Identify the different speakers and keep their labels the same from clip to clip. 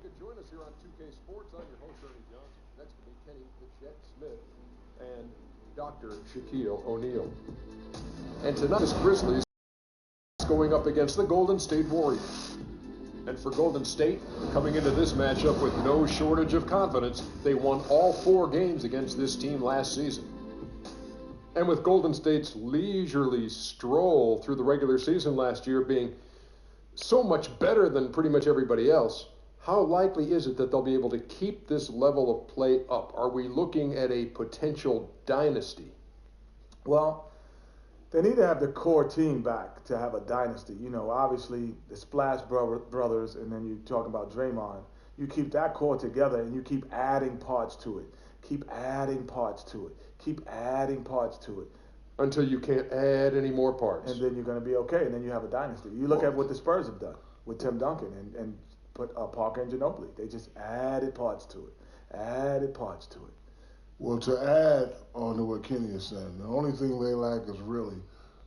Speaker 1: could join us here on 2K Sports. I'm your host, Ernie Johnson. Next to me, Kenny the Jet Smith and Dr. Shaquille O'Neal. And tonight's Grizzlies going up against the Golden State Warriors. And for Golden State, coming into this matchup with no shortage of confidence, they won all 4 games against this team last season. And with Golden State's leisurely stroll through the regular season last year being so much better than pretty much everybody else, how likely is it that they'll be able to keep this level of play up? Are we looking at a potential dynasty?
Speaker 2: Well, they need to have the core team back to have a dynasty. You know, obviously the Splash Brothers, and then you talk about Draymond. You keep that core together and you keep adding parts to it. Keep adding parts to it. Keep adding parts to it.
Speaker 1: Until you can't add any more parts.
Speaker 2: And then you're going to be okay, and then you have a dynasty. You look at what the Spurs have done with Tim Duncan and put Parker and Ginobili. They just added parts to it. Added parts to it.
Speaker 3: Well, to add on to what Kenny is saying, the only thing they lack is really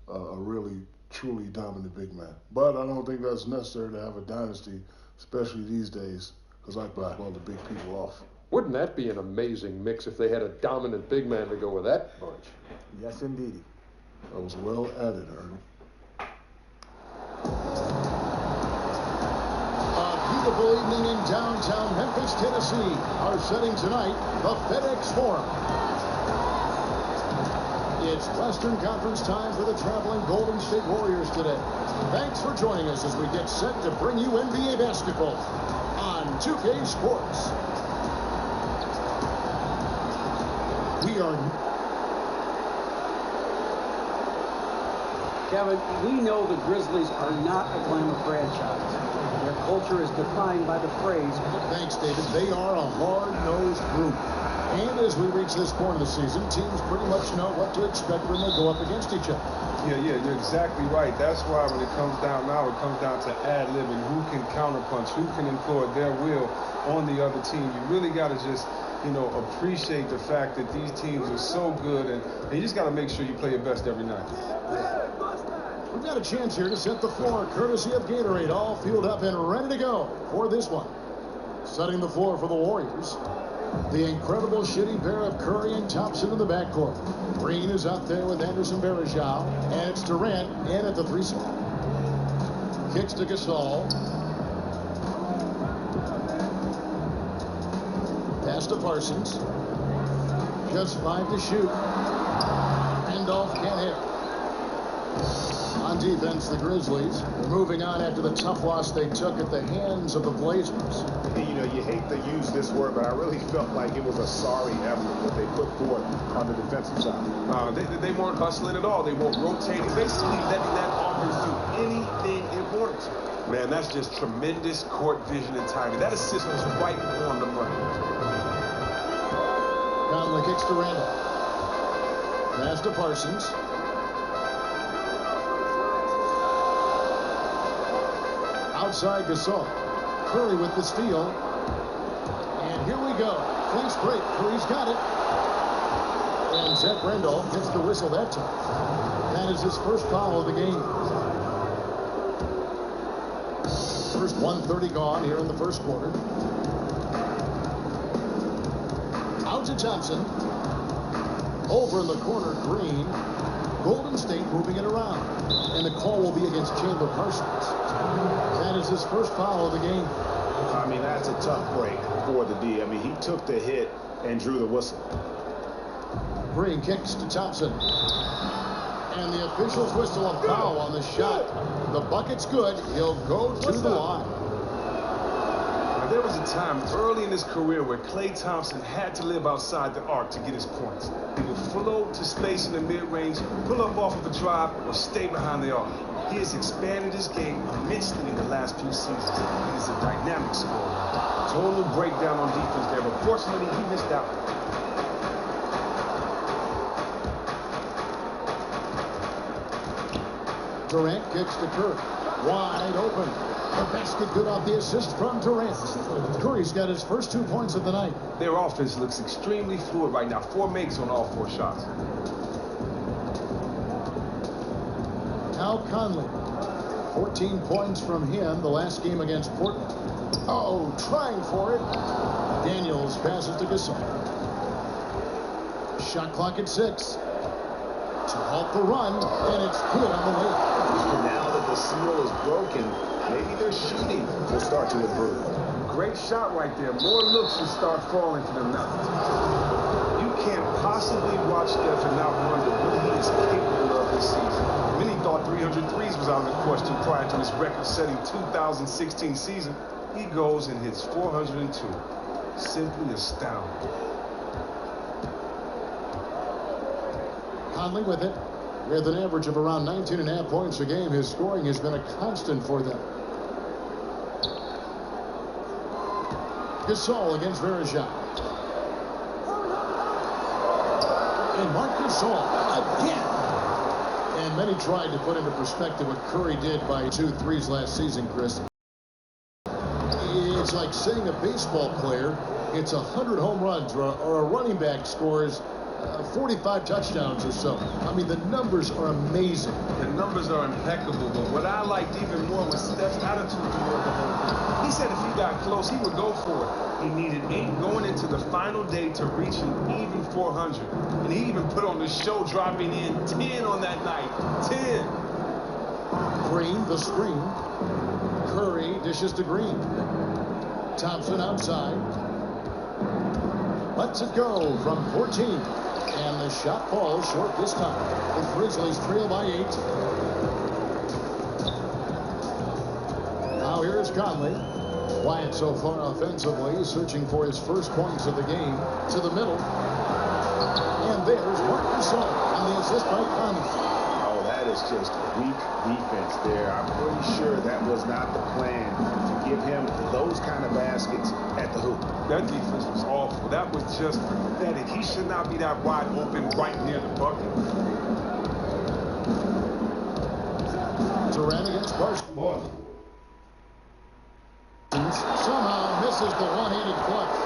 Speaker 3: a really, truly dominant big man. But I don't think that's necessary to have a dynasty, especially these days, because I block all the big people off.
Speaker 1: Wouldn't that be an amazing mix if they had a dominant big man to go with that bunch?
Speaker 2: Yes, indeed.
Speaker 3: That was well added, Ernie.
Speaker 4: Beautiful evening in downtown Memphis, Tennessee. Our setting tonight, the FedEx Forum. It's Western Conference time for the traveling Golden State Warriors today. Thanks for joining us as we get set to bring you NBA basketball on 2K Sports.
Speaker 5: Kevin, we know the Grizzlies are not a glamour franchise. Their culture is defined by the phrase.
Speaker 4: Thanks, David. They are a hard-nosed group. And as we reach this point of the season, teams pretty much know what to expect when they go up against each other.
Speaker 6: Yeah, you're exactly right. That's why when it comes down now, it comes down to ad-libbing. Who can counterpunch? Who can employ their will on the other team? You really got to just, appreciate the fact that these teams are so good, and you just got to make sure you play your best every night.
Speaker 4: We've got a chance here to set the floor, courtesy of Gatorade, all fueled up and ready to go for this one. Setting the floor for the Warriors, the incredible shooting pair of Curry and Thompson in the backcourt. Green is out there with Anderson Varejao, and it's Durant in at the 3 spot. Kicks to Gasol. Pass to Parsons. Just 5 to shoot. Randolph can't hit. On defense, the Grizzlies are moving on after the tough loss they took at the hands of the Blazers.
Speaker 7: You hate to use this word, but I really felt like it was a sorry effort that they put forth on the defensive side.
Speaker 6: They weren't hustling at all. They weren't rotating, basically letting that offense do anything it wanted to. Man, that's just tremendous court vision and timing. That assist was right on the money.
Speaker 4: Conley kicks to Randall. Pass to Parsons. Outside Gasol. Curry with the steal. And here we go. Fast break. Curry's got it. And Zach Randolph gets the whistle that time. That is his first foul of the game. First 1:30 gone here in the first quarter. Out to Thompson. Over in the corner, Green. Golden State moving it around. And the call will be against Chandler Parsons. That is his first foul of the game.
Speaker 7: I mean, that's a tough break for the D. I mean, he took the hit and drew the whistle.
Speaker 4: Green kicks to Thompson. And the officials whistle a foul on the shot. The bucket's good. He'll go to the line.
Speaker 6: Now, there was a time early in his career where Klay Thompson had to live outside the arc to get his points. He would float to space in the mid-range, pull up off of a drive, or stay behind the arc. He has expanded his game immensely in the last few seasons. He is a dynamic scorer. Total breakdown on defense there, but fortunately he missed out.
Speaker 4: Durant kicks to Curry. Wide open. The basket good off the assist from Durant. Curry's got his first 2 points of the night.
Speaker 6: Their offense looks extremely fluid right now. 4 makes on all 4 shots.
Speaker 4: Now Conley. 14 points from him the last game against Portland. Oh, trying for it. Daniels passes to Gasol. Shot clock at 6. To halt the run, and it's good on the way.
Speaker 7: And now that the seal is broken, maybe their shooting will start to improve.
Speaker 6: Great shot right there. More looks should start falling for them now. You can't possibly watch Steph and not wonder what he is capable of this season. Many thought 300 threes was out of the question prior to his record-setting 2016 season. He goes and hits 402. Simply astounding.
Speaker 4: Conley with it. With an average of around 19.5 points a game, his scoring has been a constant for them. Gasol against Verejao. And Marc Gasol again. And many tried to put into perspective what Curry did by 2 threes last season, Chris. It's like saying a baseball player hits 100 home runs or a running back scores 45 touchdowns or so. I mean, the numbers are amazing.
Speaker 6: The numbers are impeccable, but what I liked even more was Steph's attitude toward the whole thing. He said if he got close, he would go for it. He needed 8 going into the final day to reach an even 400. And he even put on the show, dropping in 10 on that night. 10.
Speaker 4: Green, the screen. Curry dishes to Green. Thompson outside. Lets it go from 14. And the shot falls short this time. The Grizzlies trail by 8. Now here's Conley. Quiet so far offensively, searching for his first points of the game. To the middle. And there's Marc Gasol on the assist by Conley.
Speaker 7: Oh, that is just weak defense there. I'm pretty sure that was not the plan to give him those kind of baskets at the hoop.
Speaker 6: That defense was awful. That was just pathetic. He should not be that wide open right near the bucket.
Speaker 4: Durant against Parsons. Somehow misses the one-handed clutch.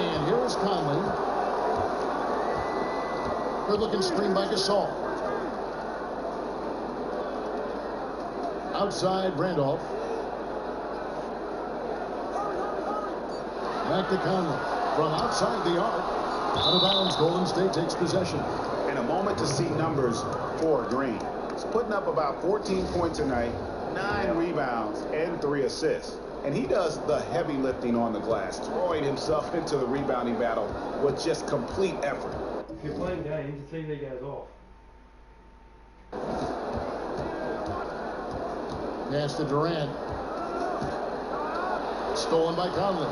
Speaker 4: And here is Conley. Good-looking screen by Gasol. Outside, Randolph. Back to Conley. From outside the arc. Out of bounds, Golden State takes possession.
Speaker 7: And a moment to see numbers for Green. He's putting up about 14 points a night, 9 rebounds, and 3 assists. And he does the heavy lifting on the glass, throwing himself into the rebounding battle with just complete effort.
Speaker 8: If you're playing games, the TV goes off.
Speaker 4: Pass to Durant. Stolen by Conley.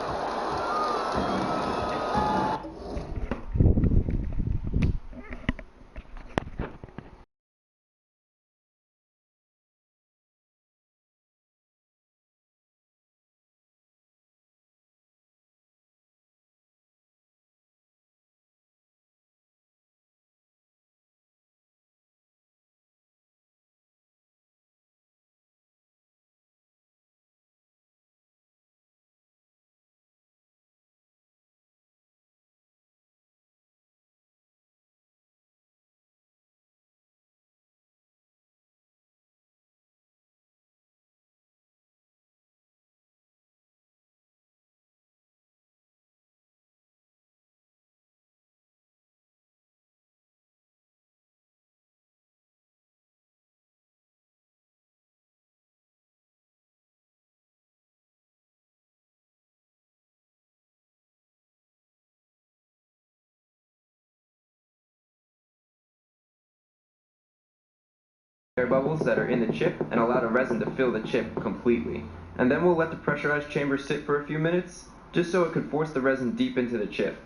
Speaker 9: Air bubbles that are in the chip and allow the resin to fill the chip completely. And then we'll let the pressurized chamber sit for a few minutes, just so it could force the resin deep into the chip.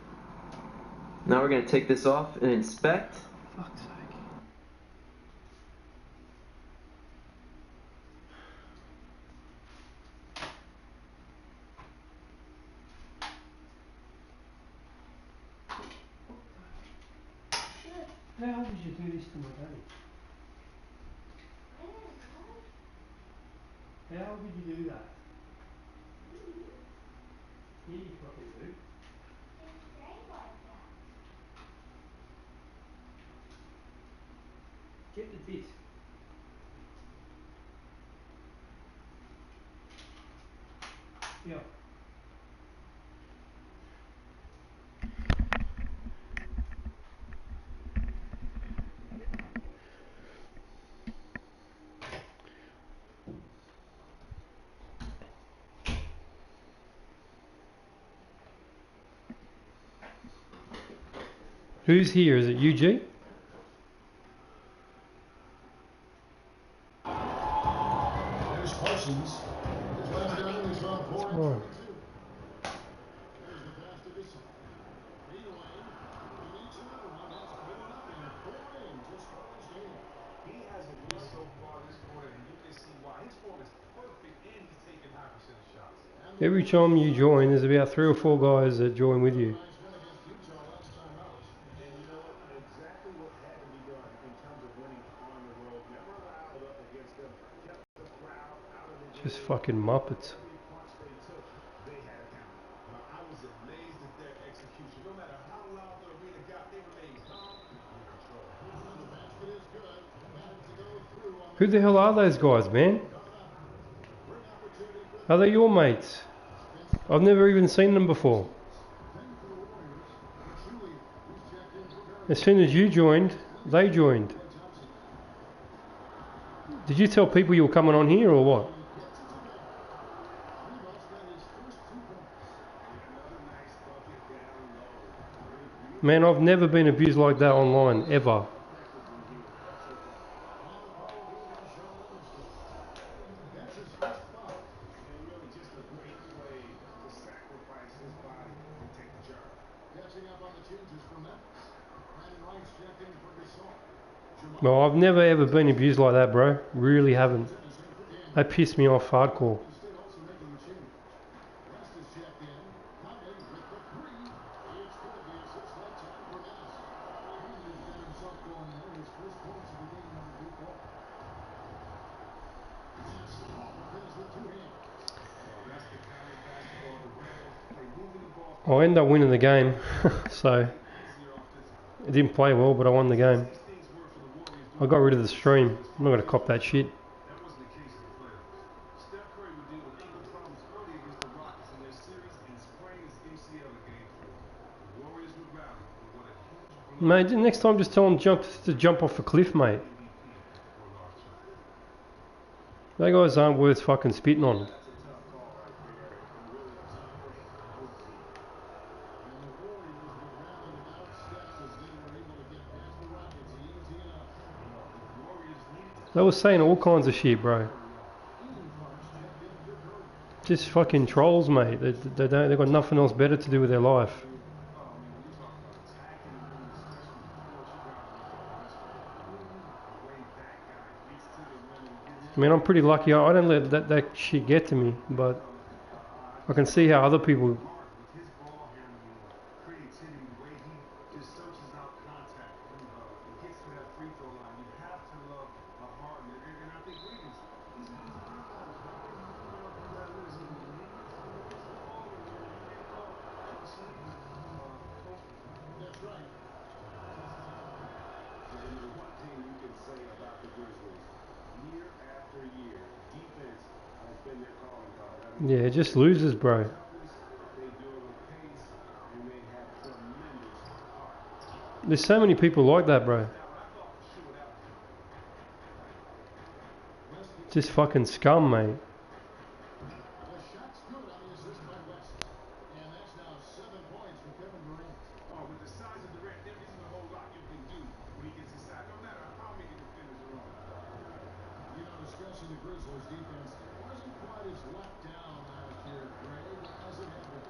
Speaker 9: Now we're going to take this off and inspect.
Speaker 8: Fuck's sake. How did you do this to my daddy? How did you do that? Yeah, you fucking do. Get the bit. Yeah. Who's here? Is it UG?
Speaker 4: There's Parsons. His last down is on 4 and 22. There's the pass to Bissell. Fadeaway. He needs another one. That's 4-0. 4 in to start his game.
Speaker 6: He hasn't missed so far this quarter, and you can see why. His form is perfect, and he's taking high percentage shots.
Speaker 8: Every time you join, there's about 3 or 4 guys that join with you.
Speaker 7: Exactly what had to be done in terms of winning on the road. Never allowed it up against them. Kept the crowd out of the
Speaker 8: Just fucking Muppets.
Speaker 7: every punch they took, they had it down. I was amazed at their execution. No matter how loud the arena got, they remained calm and in control.
Speaker 4: The basket is good. Had to go through on
Speaker 8: Who the hell are those guys, man? Are they your mates? I've never even seen them before. As soon as you joined, they joined. Did you tell people you were coming on here or what? Man, I've never been abused like that online, ever. Well, I've never ever been abused like that, bro. Really haven't. That pissed me off hardcore. I ended up winning the game, so it didn't play well, but I won the game. I got rid of the stream. I'm not going to cop that shit.
Speaker 6: That wasn't the case in the playoffs. Steph Curry would deal with ankle problems early against the Rockets in their series and sprain his ACL in game 4. The Warriors would rally, but what a huge
Speaker 8: Mate, next time just tell them to jump off a cliff, mate. They guys aren't worth fucking spitting on. They were saying all kinds of shit, bro. Just fucking trolls, mate. They've got nothing else better to do with their life. I mean, I'm pretty lucky. I don't let that shit get to me, but I can see how other people. Yeah, just losers, bro. There's so many people like that, bro. Just fucking scum, mate.
Speaker 4: The Grizzlies defense wasn't quite as locked down last year, Greg, as it had been.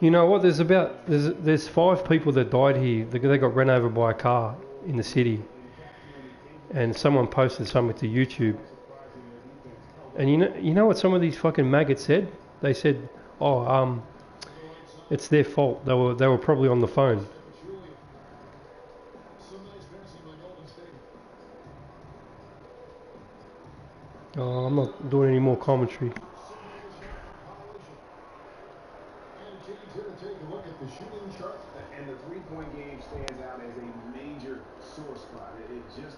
Speaker 8: You know what? There's 5 people that died here. They got run over by a car in the city, and someone posted something to YouTube. And you know what some of these fucking maggots said? They said, "Oh, it's their fault. They were probably on the phone." Oh, I'm not doing any more commentary.
Speaker 4: And take a look at the shooting chart.
Speaker 7: And the three-point game stands out as a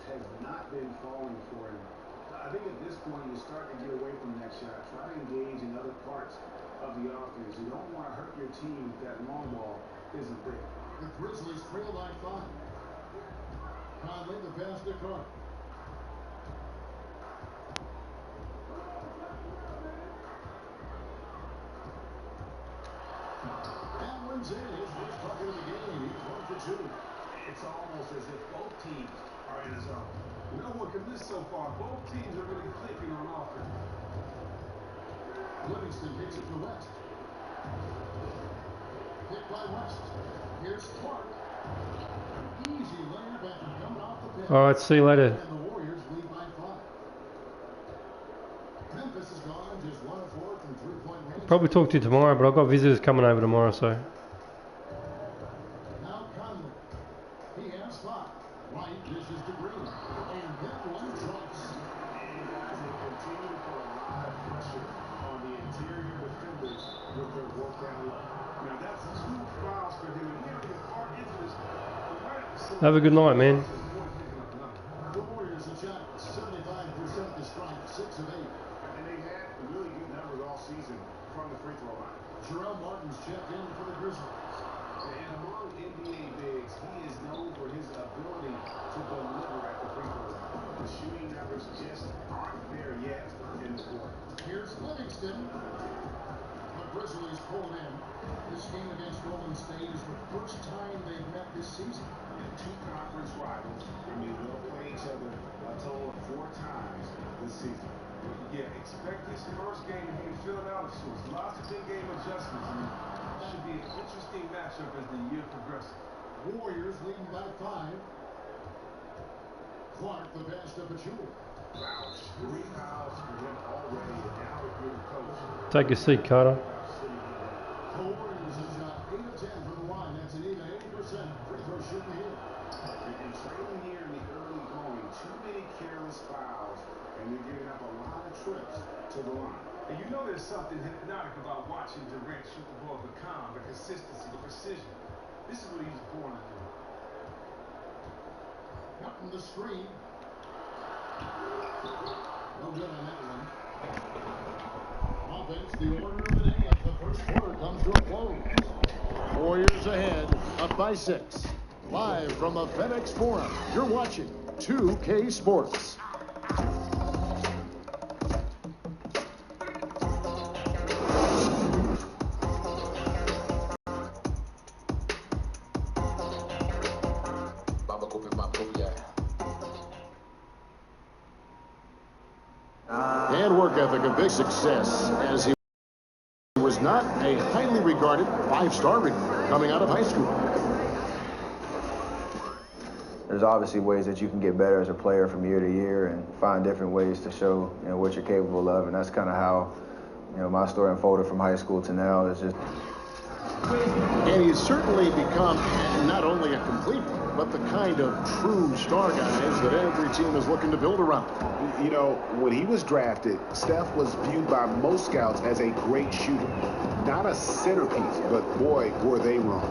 Speaker 10: have not been falling for him. I think at this point you start to get away from that shot. Try to engage in other parts of the offense. You don't want to hurt your team if that long ball isn't there.
Speaker 4: The Grizzlies trail by 5. Conley, the pass to Clark. And wins in his first bucket of the game. He's 1 for 2.
Speaker 10: It's almost as if both teams are in his zone. No one can miss so far. Both teams are really clicking on offense.
Speaker 4: Livingston takes it to West. Hit by West. Here's Clark. Easy layup after coming off the bench.
Speaker 8: All right, see you later.
Speaker 4: And the Warriors lead by 5. Memphis has gone just 1 of 4 from 3-point range.
Speaker 8: Probably talk to you tomorrow, but I've got visitors coming over tomorrow, so.
Speaker 4: Now Conley. He has 5. White dishes to Green. And that one drops.
Speaker 10: You guys will continue to put a lot of pressure on the interior defenders with their work down low. Now that's 2 fouls for him. And here we are into this.
Speaker 8: Have a good night, man.
Speaker 4: The Warriors have shot 75% to strike, 6 of 8.
Speaker 10: And they had really good numbers all season from the free throw line.
Speaker 4: Jerome Martin's checked in for the Grizzlies.
Speaker 10: And among NBA bigs, he is known for his ability to deliver at the free throw line. The shooting numbers just aren't there yet in the court.
Speaker 4: Here's Livingston. The Grizzlies pull it in. This game against Golden State is the first time they've met this season.
Speaker 10: And 2 conference rivals. I mean, they'll play each other a total of 4 times this season.
Speaker 6: Yeah, expect this first game to be in Philadelphia. Lots of in-game adjustments. I mean, it should be an interesting matchup as the year progresses.
Speaker 4: Warriors leading by 5. Clark, the pass to Pachulia.
Speaker 10: 3 fouls for him already, and now if you're the coach.
Speaker 8: Take a seat, Carter.
Speaker 4: The Warriors have shot 8 of 10 from the line. That's an even 80% free throw shooting here.
Speaker 10: And trailing here in the early going, too many careless fouls, and you're giving up a lot of trips to the line.
Speaker 6: And you know there's something hypnotic about watching Durant shoot the ball, the calm, the consistency, the precision. This is what he's born to do.
Speaker 4: Cutting the screen. No good on that one. Offense, the order of the day as the first quarter comes to a close. Warriors ahead, up by 6. Live from the FedEx Forum, you're watching 2K Sports. And work ethic, a big success, as he was not a highly regarded 5-star recruit coming out of high school.
Speaker 11: There's obviously ways that you can get better as a player from year to year and find different ways to show, what you're capable of, and that's kind of how, my story unfolded from high school to now. Is just.
Speaker 4: And he's certainly become not only a complete, but the kind of true star guys that every team is looking to build around.
Speaker 10: When he was drafted, Steph was viewed by most scouts as a great shooter. Not a centerpiece, but boy, were they wrong.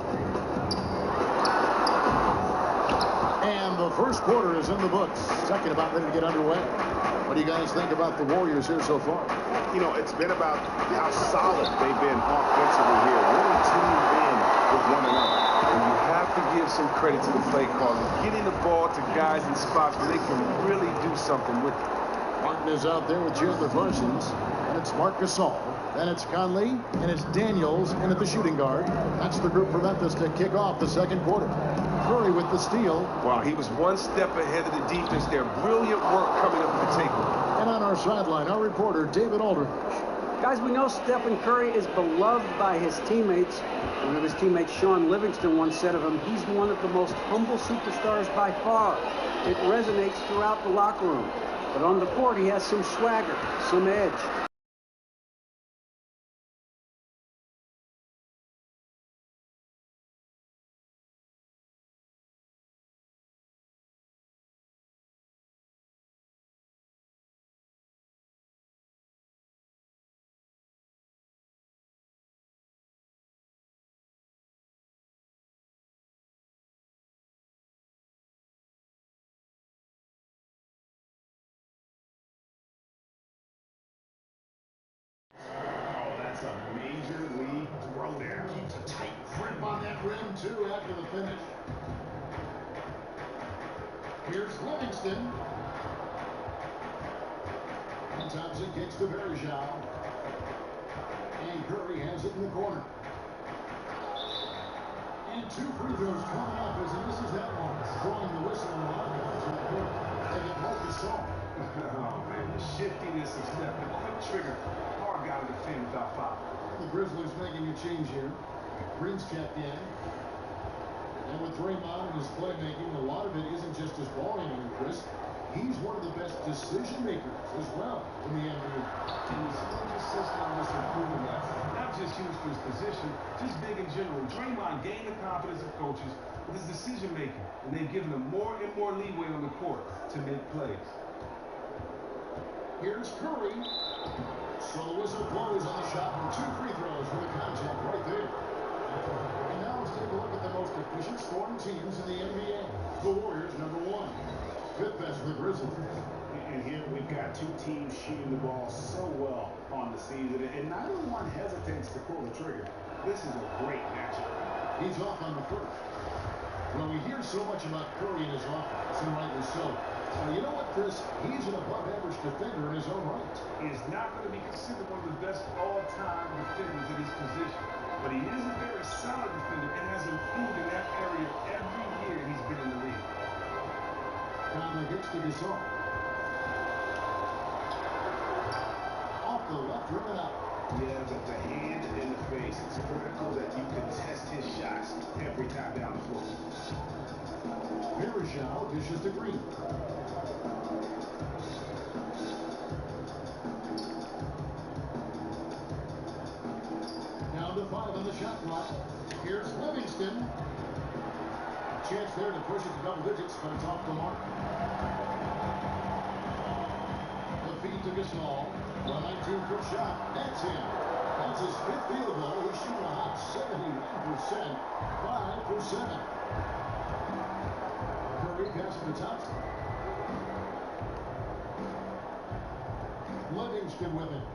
Speaker 10: And the first quarter is in the books. Second about ready to get underway. What do you guys think about the Warriors here so far? It's been about how solid they've been offensively here. Really tuned in with one another.
Speaker 6: And you have to give some credit to the play calling. Getting the ball to guys in spots where they can really do something with it.
Speaker 4: Martin is out there with Chandler Parsons. And it's Marc Gasol. Then it's Conley. And it's Daniels in at the shooting guard. That's the group for Memphis to kick off the second quarter. Curry with the steal.
Speaker 6: Wow, he was one step ahead of the defense there. Brilliant work coming up with the takeover.
Speaker 4: And on our sideline, our reporter, David Aldridge.
Speaker 5: Guys, we know Stephen Curry is beloved by his teammates. One of his teammates, Sean Livingston, once said of him, he's one of the most humble superstars by far. It resonates throughout the locker room. But on the court, he has some swagger, some edge.
Speaker 10: 2 after the finish. Here's Livingston. And Thompson kicks to Bergeron. And Curry has it in the corner. And 2 free throws coming up as he misses that one. Drawing the whistle and a lot of guys in the court. They get Marc Gasol.
Speaker 6: Oh, man, the shiftiness of Steph, the quick trigger. Hard guy to defend without foul.
Speaker 10: The Grizzlies making a change here. Green's checked in. And with Draymond and his playmaking, a lot of it isn't just his ball handling, Chris. He's one of the best decision makers as well in the NBA.
Speaker 6: And he's so consistent on this improvement level. Not just huge for his position, just big in general. Draymond gained the confidence of coaches with his decision making, and they've given him more and more leeway on the court to make plays.
Speaker 10: Here's Curry. So the whistle blows on the shot from 2 free throws for the contact right there. And now let's take a look at the most efficient scoring teams in the NBA. The Warriors, number 1. 5th best for the Grizzlies.
Speaker 7: And here we've got 2 teams shooting the ball so well on the season, and neither one hesitates to pull the trigger. This is a great matchup.
Speaker 10: He's off on the first. Well, we hear so much about Curry and his offense, and rightly so. You know what, Chris? He's an above-average defender in his own right.
Speaker 6: He is not going to be considered one of the best all-time defenders at his position, but he is a very solid defender and has improved in that area every year he's been in the league.
Speaker 10: Conley gets to Gasol. Off the left rim and out.
Speaker 7: Yeah, but the hand in the face, it's critical that you contest his shots every time down the floor.
Speaker 10: Bergeron dishes to Green. Down to 5 on the shot clock. Here's Livingston. Chance there to push it to double digits, but it's off the mark. The feed to Gasol. 1-19-foot shot. That's in. That's his 5th field goal. He's shooting a hot 71%. 5 for 7. Curry passing to Thompson. Livingston with it.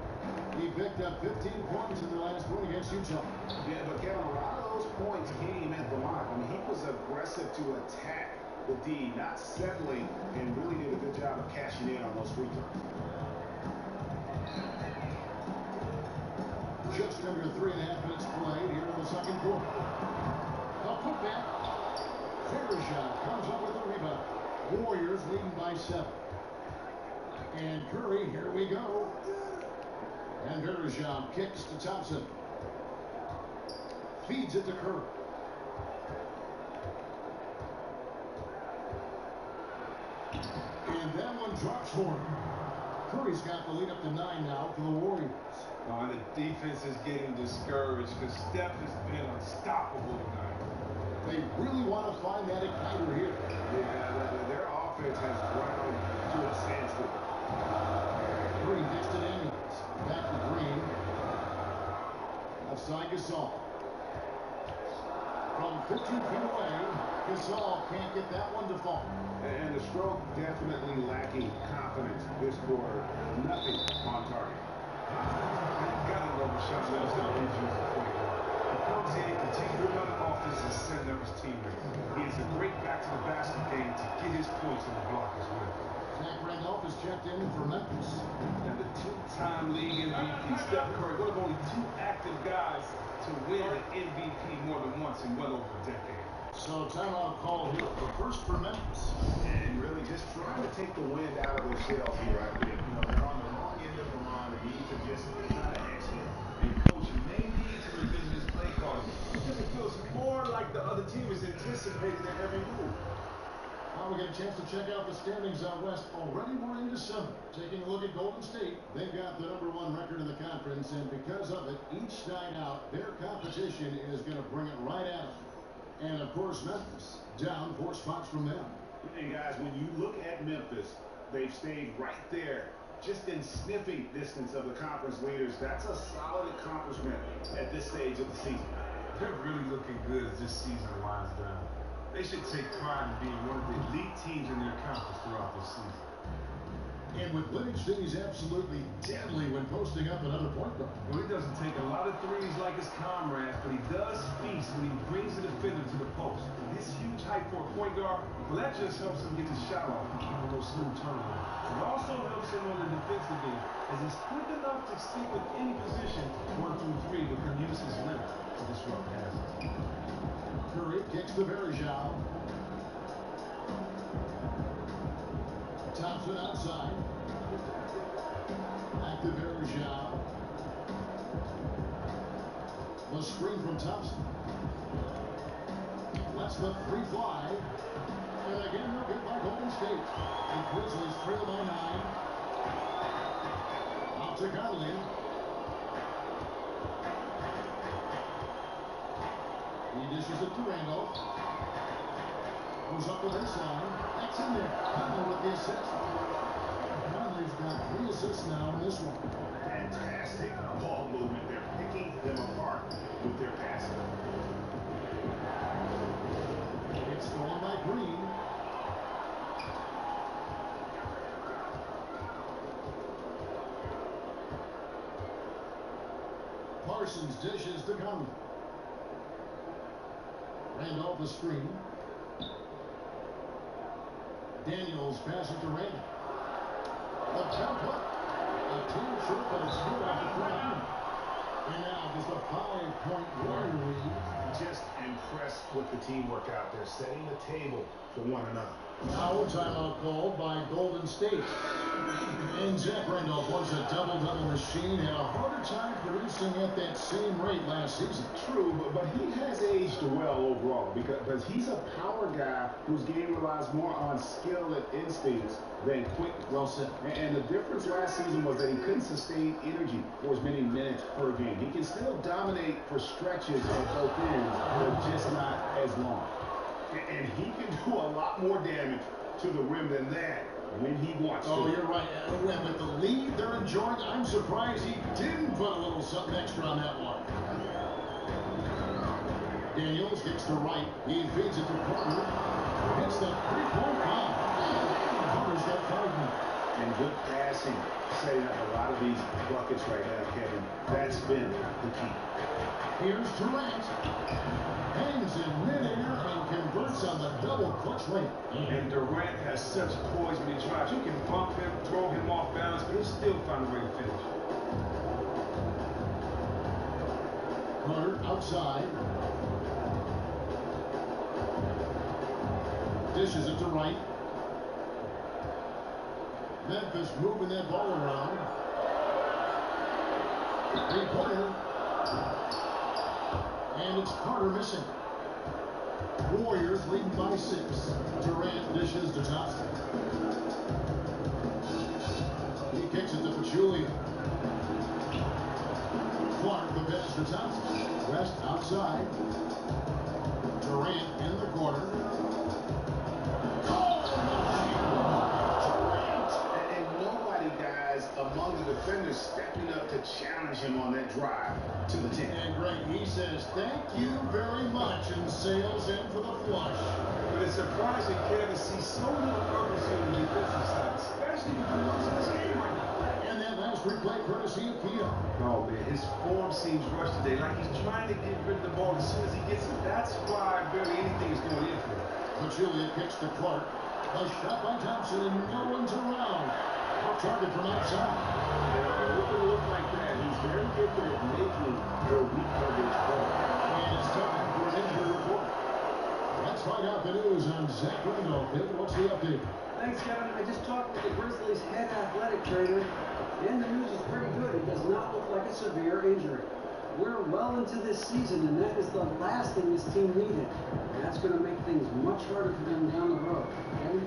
Speaker 10: He picked up 15 points in the last one against Utah.
Speaker 7: Yeah, but Kevin, a lot of those points came at the line. I mean, he was aggressive to attack the D, not settling, and really did a good job of cashing in on those free throws.
Speaker 10: Just under 3.5 minutes played here in the second quarter. A putback. Bergeron comes up with a rebound. Warriors leading by 7. And Curry, here we go. And Bergeron kicks to Thompson. Feeds it to Curry. And that one drops for him. Curry's got the lead up to 9 now for the Warriors.
Speaker 6: And the defense is getting discouraged because Steph has been unstoppable tonight.
Speaker 10: They really want to find that igniter here.
Speaker 7: Yeah, their offense has ground to a standstill.
Speaker 10: Green gets to Daniels. Back to Green. Outside Gasol. From 15 feet away, Gasol can't get that one to fall.
Speaker 7: And the stroke definitely lacking confidence this quarter. Nothing on target.
Speaker 6: Got to love the shot that is not used for point guard. He comes in, continues to run offense and send up his teammates. He has a great back-to-the-basket game to get his points on the block as well.
Speaker 10: Zach Randolph is checked in for Memphis.
Speaker 6: And the 2-time league MVP, Steph Curry, one of only 2 active guys to win an MVP more than once in well over a decade.
Speaker 10: So timeout call here, the first for Memphis.
Speaker 7: And really just trying to take the wind out of their sails here, I think. You know, they're on the wrong end of the line. They need to just kind of exit.
Speaker 6: And coach may need to revisit his play calling because it feels more like the other team is anticipating their every move.
Speaker 10: Now we get a chance to check out the standings out west. Already we're in December. Taking a look at Golden State. They've got the #1 record in the conference, and because of it, each night out, their competition is going to bring it right at them. And of course, Memphis down 4 spots from them.
Speaker 7: And guys, when you look at Memphis, they've stayed right there, just in sniffing distance of the conference leaders. That's a solid accomplishment at this stage of the season.
Speaker 6: They're really looking good as this season winds down. They should take pride in being one of the elite teams in their conference throughout this season.
Speaker 10: In
Speaker 4: And with Livingston, he's absolutely deadly when posting up another point guard.
Speaker 6: Well, he doesn't take a lot of threes like his comrades, but he does feast when he brings the defender to the post. His huge height for a point guard, well, that just helps him get his shot off and keep a little smooth turnover. It also helps him on the defensive end, as he's quick enough to stick with any position 1 through 3, but can use his length to disrupt passes.
Speaker 4: Curry kicks the Varejao. Thompson outside. Back to Varejao. The screen from Thompson. Lets the three fly. And again, no good by Golden State. The Grizzlies trail by 9. Out to Conley. He dishes it to Randolph. Goes up the baseline. That's in there. Conley with the assist. Conley's got 3 assists now in this one.
Speaker 7: Fantastic ball movement. They're picking them apart with their passing.
Speaker 4: It's stolen by Green. Parsons dishes to Conley. Randolph the screen. Daniels passes to Randolph. The jump up. A team short, but it's good off the front. And now just a 5-point Warrior lead.
Speaker 7: Just impressed with the teamwork out there, setting the table for one another.
Speaker 4: Now a timeout called by Golden State. And Zach Randolph was a double-double machine, had a harder time producing at that same rate last season.
Speaker 7: True, but he has aged well overall because he's a power guy whose game relies more on skill and instincts than quickness.
Speaker 4: Well said.
Speaker 7: And the difference last season was that he couldn't sustain energy for as many minutes per game. He can still dominate for stretches at both ends, but just not as long. And he can do a lot more damage to the rim than that when he wants to.
Speaker 4: Oh, you're right. With the lead they're enjoying, I'm surprised he didn't put a little something extra on that one. Daniels gets to right. He feeds it to Carter. Hits the three-point bomb. Carter's got 5 now.
Speaker 7: And good passing, setting up a lot of these buckets right now, Kevin. That's been the key.
Speaker 4: Here's Durant. Hangs in midair and converts on the double clutch lane.
Speaker 6: And Durant has such poise when he drives. You can bump him, throw him off balance, but he'll still find a way to finish.
Speaker 4: Carter outside. Dishes it to right. Memphis moving that ball around. Three-pointer. And it's Carter missing. Warriors leading by 6. Durant dishes to Thompson. He kicks it to Pachulia. Clark the pass to Thompson. West outside. Durant in the corner.
Speaker 7: Among the defenders stepping up to challenge him on that drive to the 10.
Speaker 4: And Greg, he says, thank you very much, and sails in for the flush.
Speaker 6: But it's surprising, Kevin, to see so little urgency on the defensive side, especially with the losing this game right now.
Speaker 4: And that last replay courtesy of Keto.
Speaker 6: Oh, man, his form seems rushed today, like he's trying to get rid of the ball as soon as he gets it. That's why barely anything is going in for him.
Speaker 4: Pachulia kicks to Clark. A shot by Thompson, and no one's around. Off target from outside.
Speaker 7: It will look like that. He's very good at making the weak coverage ball.
Speaker 4: And it's time for an injury report. Let's find out the news on Zach Randolph. What's the update?
Speaker 5: Thanks, Kevin. I just talked with the Grizzlies' head athletic trainer, and the news is pretty good. It does not look like a severe injury. We're well into this season, and that is the last thing this team needed. And that's going to make things much harder for them down the road. Okay?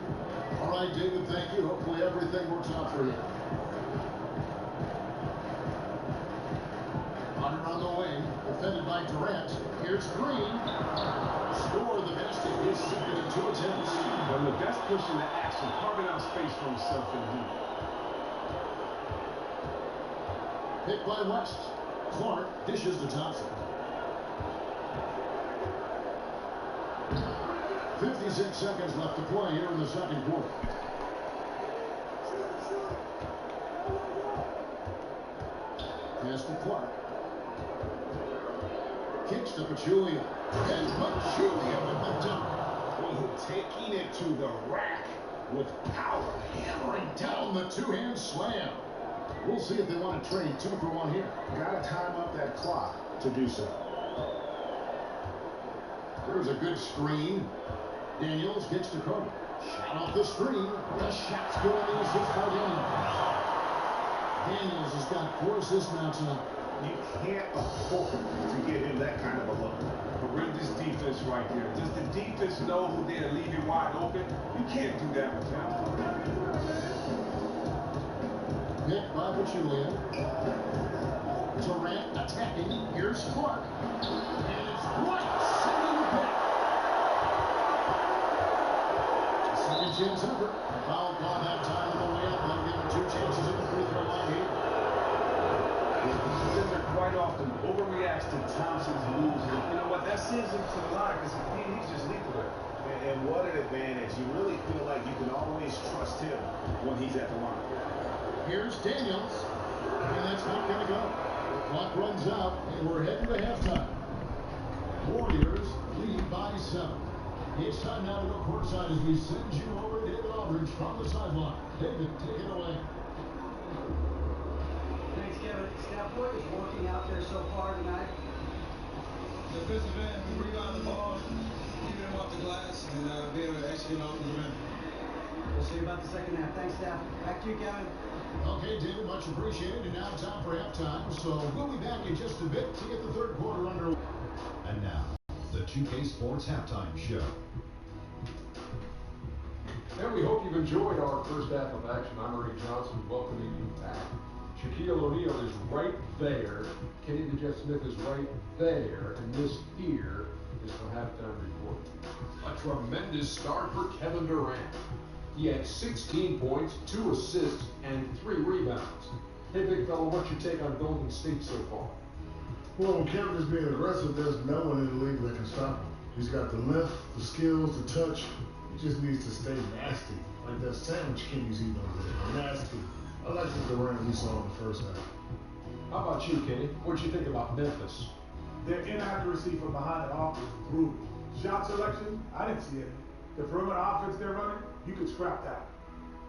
Speaker 4: All right, David, thank you. Hopefully everything works out for you. Hunter on the way, defended by Durant. Here's Green. Score the basket. His second in 2 attempts.
Speaker 6: Well, look, that's pushing the action, carving out space for himself in the heat.
Speaker 4: Picked by West. Clark dishes to Thompson. 56 seconds left to play here in the second quarter.
Speaker 10: Pass to Clark. Kicks to Pachulia. And Pachulia with the dunk. Taking it to the rack with power, hammering down the two-hand slam. We'll see if they want to trade 2 for 1 here. Got to time up that clock to do so. There's a good screen. Daniels gets to Cody. Shot off the screen. The shot's going in assist by Daniels. Daniels has got 4 assists now tonight.
Speaker 6: You can't afford to give him that kind of a look. But read this defense right there. Does the defense know who they're to leave you wide open? You can't do that with him.
Speaker 10: Pick by Pachulia. Durant attacking. Here's Clark. And it's White sending the pick. Second chance effort. Foul call that time on the way up. They'll give him 2 chances at the free throw line here.
Speaker 6: Defender quite often overreacts to Thompson's moves. And you know what? That sends him to the line because he's just lethal there.
Speaker 7: And what an advantage. You really feel like you can always trust him when he's at the line.
Speaker 10: Here's Daniels. And that's not going to go. The clock runs out, and we're heading to halftime. Warriors lead by 7. It's time now to go courtside as we send you over to David Aldridge from the sideline. David, take it away.
Speaker 5: Thanks, Kevin. Steph, what is working out there so far tonight?
Speaker 12: Defensive end, rebound the ball, keeping him off the glass, and being able to execute off the rim.
Speaker 5: We'll see you about the second half. Thanks, Steph. Back to you, Kevin.
Speaker 10: Okay, David, much appreciated. And now time for halftime. So we'll be back in just a bit to get the third quarter underway.
Speaker 4: And now, the 2K Sports Halftime Show.
Speaker 1: And we hope you've enjoyed our first half of action. I'm Ernie Johnson, welcoming you back. Shaquille O'Neal is right there. Kenny the Jet Smith is right there. And this here is the halftime report. A tremendous start for Kevin Durant. He had 16 points, 2 assists, and 3 rebounds. Hey, big fella, what's your take on Golden State so far?
Speaker 3: Well, when Kevin is being aggressive, there's no one in the league that can stop him. He's got the length, the skills, the touch. He just needs to stay nasty. Like that sandwich Kenny's eating over there. Nasty. I like the Durant we saw in the first half.
Speaker 1: How about you, Kenny? What'd you think about Memphis?
Speaker 2: Their inaccuracy from behind the arc is brutal. Shot selection, I didn't see it. The perimeter offense they're running, you could scrap that.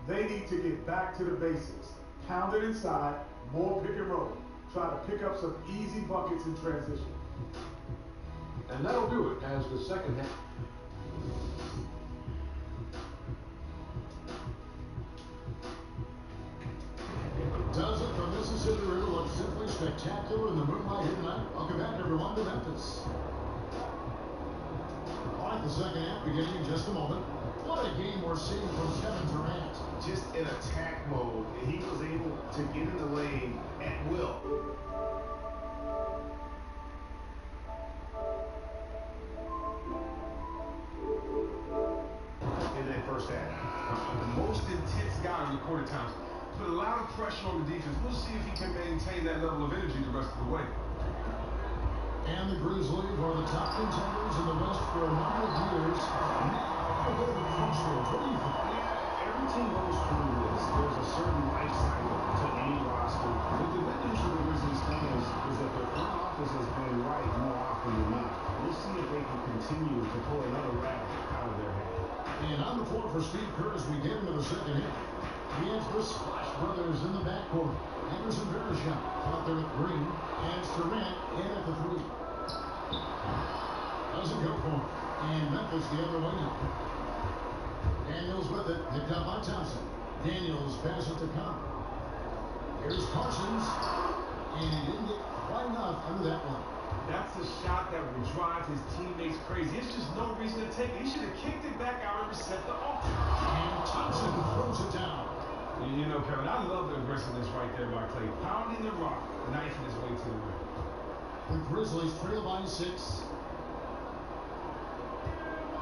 Speaker 2: They need to get back to the basics. Pound it inside, more pick and roll. Try to pick up some easy buckets in transition.
Speaker 1: And that'll do it as the second half.
Speaker 10: Does it from Mississippi River look simply spectacular in the moonlight here tonight? Welcome back, everyone, to Memphis. All right, the second half beginning in just a moment. What a game we're seeing from Kevin Durant.
Speaker 6: Just in attack mode, and he was able to get in the lane at will. In that first half. The most intense guy in the quarter times. Put a lot of pressure on the defense. We'll see if he can maintain that level of energy the rest of the way.
Speaker 10: And the Grizzlies are the top contenders in the West for a number of years. Now, a bit of a crossroads. What do you think?
Speaker 6: Every team goes through this. There's a certain life cycle to any roster. But the good news for the Grizzlies fans is that their front office has been right more often than not. We'll see if they can continue to pull another rabbit out of their hat.
Speaker 10: And on the floor for Steve Kerr as we get into the second half. He has the Splash Brothers in the backcourt. Anderson Varejao out there with Green. And it's Durant in at the 3. Doesn't go for it. And Memphis the other way now. Daniels with it. Picked up by Thompson. Daniels passes to Conner. Here's Parsons. And he didn't get quite enough under that one.
Speaker 6: That's a shot that would drive his teammates crazy. It's just no reason to take it. He should have kicked it back out and reset the offense.
Speaker 10: And Thompson throws it down.
Speaker 6: You know, Kevin, I love the aggressiveness right there by Clay. Pounding the rock, knifing his way to the rim.
Speaker 10: The Grizzlies trail by 6.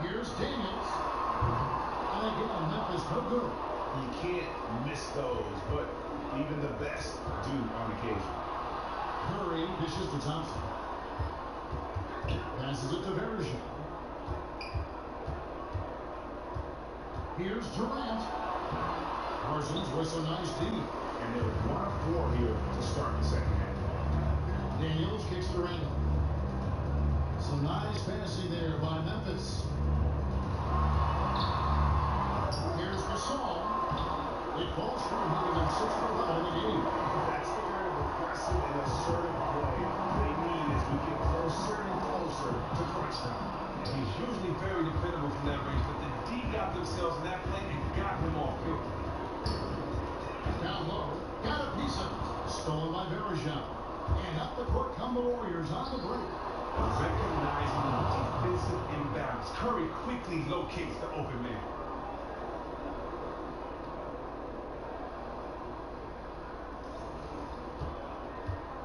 Speaker 10: Here's Daniels. And again, Memphis no good.
Speaker 6: You can't miss those, but even the best do on occasion.
Speaker 10: Curry dishes to Thompson. Passes it to Varejao. Here's Durant. Parsons with a nice D.
Speaker 6: And they're 1 of 4 here to start the second half.
Speaker 4: Daniels kicks to Randall. Some nice passing there by Memphis. Here's Gasol. It falls through, making them 6 for 11 in the game.
Speaker 7: That's the kind of aggressive and assertive play they need as we get closer and closer to crunch time.
Speaker 6: And he's usually very dependable from that range, but the D got themselves in that play and got him off field.
Speaker 4: Down low, got a piece of it. Stolen by Bergeron. And up the court come the Warriors on the break.
Speaker 6: Recognizing the defensive imbalance, Curry quickly locates the open man.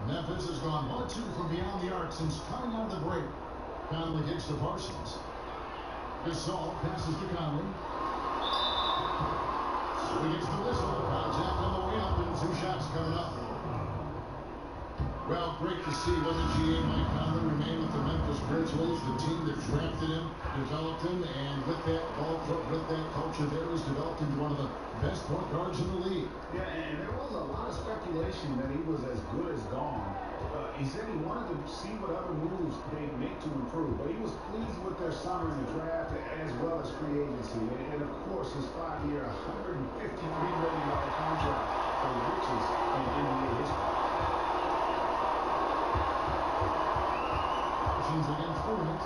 Speaker 4: Memphis has gone 1 2 from beyond the arc since coming out of the break. Conley kicks to Parsons. Gasol passes to Conley. He gets the whistle. Contact on the way up and 2 shots coming up. Well, great to see, wasn't GA Mike Conley remain with the Memphis Grizzlies, the team that drafted him, developed him, and with that ball club, with that culture there, has developed into one of the best point guards in the league.
Speaker 7: Yeah, and there was a lot of speculation that he was as good as gone. He said he wanted to see what other moves they'd make to improve, but he was pleased with their summer in the draft as well as free agency. And of course, his 5-year, $153 million contract for the richest in NBA history.
Speaker 4: Against Durant.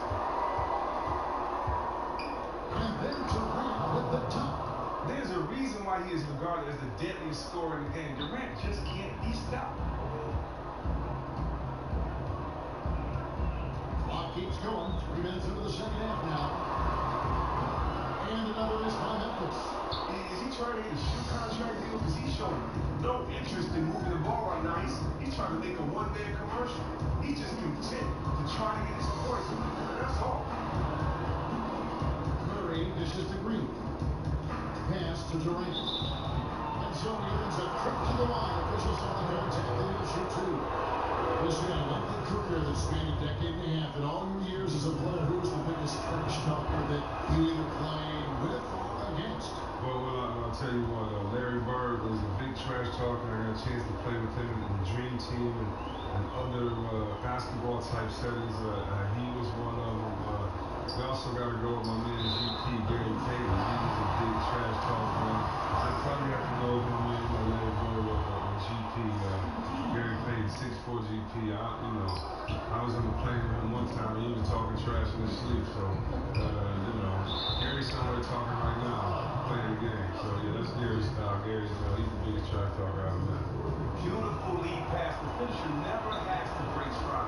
Speaker 4: And then Durant with the top.
Speaker 6: There's a reason why he is regarded as the deadliest scorer in the game. Durant just can't be stopped.
Speaker 4: Clock keeps going. 3 minutes into the second half now. And another miss by Memphis.
Speaker 6: Is he trying to get a shoe contract deal? Because he's showing no interest in moving the ball right now. He's trying to make a one-man commercial. He's just content to try to get his points. That's all.
Speaker 4: Curry dishes to Green. Pass to Durant. And so he earns a trip to the line. Officials on the go. Tackling to shoot 2. This man, a lengthy career that spanned a decade and a half. In all your years as a player, who was the biggest trash talker that you either played with or against?
Speaker 6: Well, I'll tell you what, Larry Bird was a big trash talker. I got a chance to play with him in the Dream Team and other basketball type settings. He was one of them. We also got to go with my man GP, Gary Payton. He was a big trash talker. I probably have to go with my man Larry Bird with GP, Gary Payton, 6'4" GP. I was on the plane with him one time. He was talking trash in his sleep. So, Gary's somewhere talking right now, playing the game. So, yeah, that's Gary's style. He's the biggest trash talker out of that. Beautiful lead pass. The finisher never has to break stride.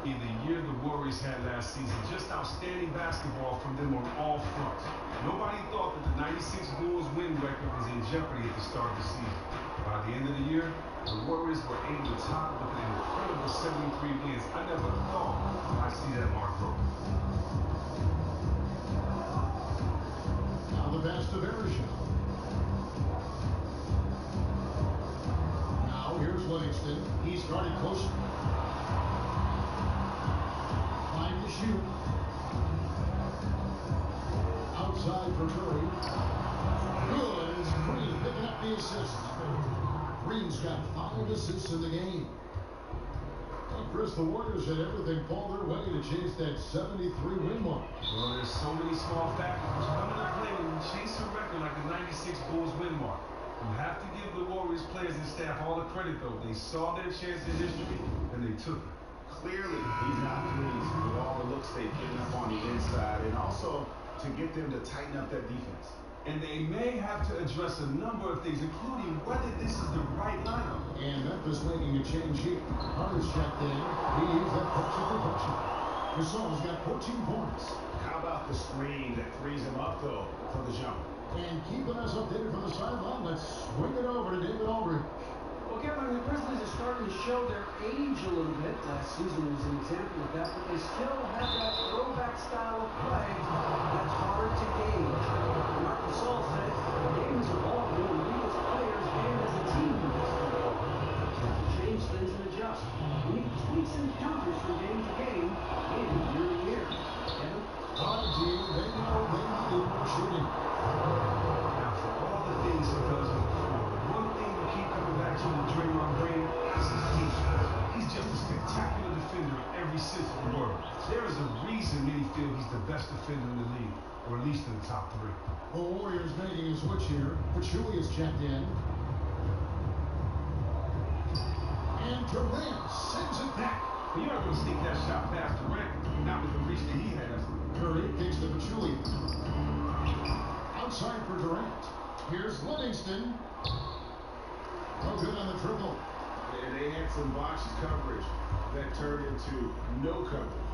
Speaker 6: In the year the Warriors had last season, just outstanding basketball from them on all fronts. Nobody thought that the 96 Bulls win record was in jeopardy at the start of the season. By the end of the year, the Warriors were able to top with an incredible 73 wins. I never thought I'd see that mark broken.
Speaker 4: Now the pass to Bergeron. Now here's Livingston. He's guarded closer. Trying to shoot. Outside for Curry. Good as Green picking up the assist. Green's got 5 assists in the game. Well, Chris, the Warriors had everything fall their way to chase that 73-win mark.
Speaker 6: Well, there's so many small factors which come into play when you chase a record like the 96 Bulls win mark. You have to give the Warriors players and staff all the credit, though. They saw their chance in history, and they took it.
Speaker 7: Clearly, he's not pleased with all the looks they've given up on the inside, and also to get them to tighten up that defense.
Speaker 6: And they may have to address a number of things, including whether this is the right lineup.
Speaker 4: And Memphis making a change here. Hunter's checked in. He used that post of production. Gasol's got 14 points.
Speaker 7: How about the screen that frees him up, though, for the jump?
Speaker 4: And keeping us updated from the sideline, let's swing it over to David Aldridge.
Speaker 5: Well, Kevin, the Grizzlies are starting to show their age a little bit. Last season was an example of that, but they still have that throwback style of play that's hard to gauge. Mark Gasol said the games are all going to lead as players and as a team. Change things and adjust. We need tweaks and counters from game to game and year to year. Kevin?
Speaker 4: Prodigy, they know they need more shooting.
Speaker 6: Now, for all the things he does on the floor, one thing we keep coming back to with Draymond Green is his defense. He's just a
Speaker 4: switch here. Pachulia is checked in. And Durant sends it back.
Speaker 6: You're not going to sneak that shot past Durant, not with the reach that he has.
Speaker 4: Curry kicks to Pachulia. Outside for Durant. Here's Livingston. No good on the triple.
Speaker 6: And they had some box coverage that turned into no coverage.